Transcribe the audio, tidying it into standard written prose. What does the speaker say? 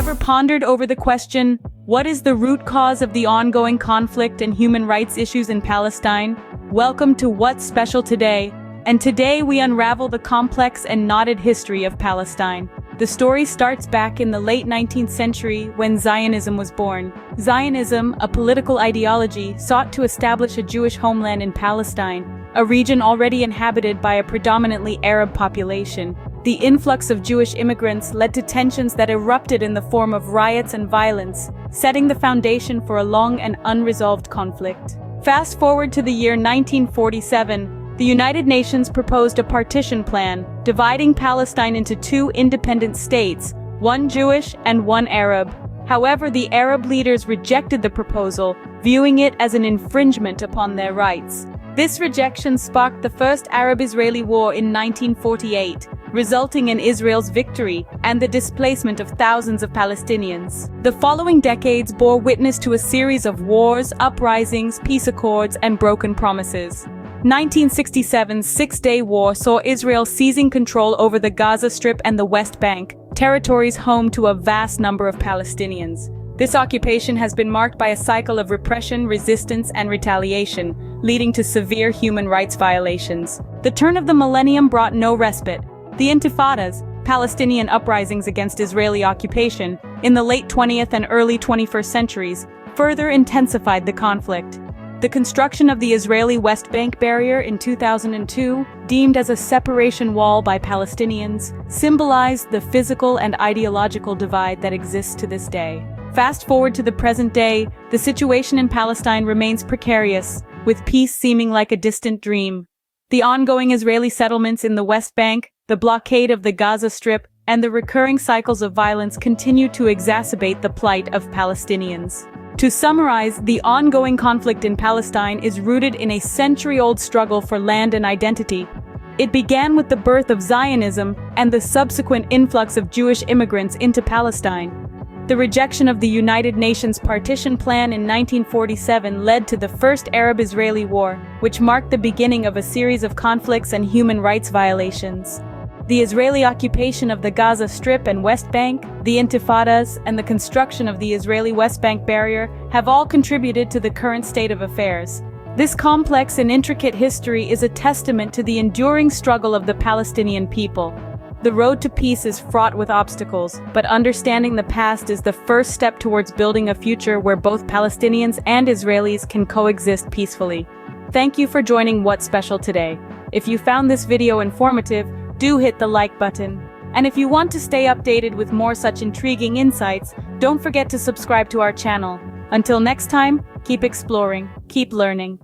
ever pondered over the question, what is the root cause of the ongoing conflict and human rights issues in Palestine? Welcome to What's Special Today, and today we unravel the complex and knotted history of Palestine. The story starts back in the late 19th century when Zionism was born. Zionism, a political ideology, sought to establish a Jewish homeland in Palestine, a region already inhabited by a predominantly Arab population. The influx of Jewish immigrants led to tensions that erupted in the form of riots and violence, setting the foundation for a long and unresolved conflict. Fast forward to the year 1947, the United Nations proposed a partition plan, dividing Palestine into two independent states, one Jewish and one Arab. However, the Arab leaders rejected the proposal, viewing it as an infringement upon their rights. This rejection sparked the First Arab-Israeli War in 1948, resulting in Israel's victory and the displacement of thousands of Palestinians. The following decades bore witness to a series of wars, uprisings, peace accords, and broken promises. 1967's Six-Day War saw Israel seizing control over the Gaza Strip and the West Bank, territories home to a vast number of Palestinians. This occupation has been marked by a cycle of repression, resistance, and retaliation, leading to severe human rights violations. The turn of the millennium brought no respite. The Intifadas, Palestinian uprisings against Israeli occupation, in the late 20th and early 21st centuries, further intensified the conflict. The construction of the Israeli West Bank barrier in 2002, deemed as a separation wall by Palestinians, symbolized the physical and ideological divide that exists to this day. Fast forward to the present day, the situation in Palestine remains precarious, with peace seeming like a distant dream. The ongoing Israeli settlements in the West Bank, the blockade of the Gaza Strip, and the recurring cycles of violence continue to exacerbate the plight of Palestinians. To summarize, the ongoing conflict in Palestine is rooted in a century-old struggle for land and identity. It began with the birth of Zionism and the subsequent influx of Jewish immigrants into Palestine. The rejection of the United Nations partition plan in 1947 led to the First Arab-Israeli War, which marked the beginning of a series of conflicts and human rights violations. The Israeli occupation of the Gaza Strip and West Bank, the Intifadas, and the construction of the Israeli West Bank barrier have all contributed to the current state of affairs. This complex and intricate history is a testament to the enduring struggle of the Palestinian people. The road to peace is fraught with obstacles, but understanding the past is the first step towards building a future where both Palestinians and Israelis can coexist peacefully. Thank you for joining What's Special Today. If you found this video informative, do hit the like button. And if you want to stay updated with more such intriguing insights, don't forget to subscribe to our channel. Until next time, keep exploring, keep learning.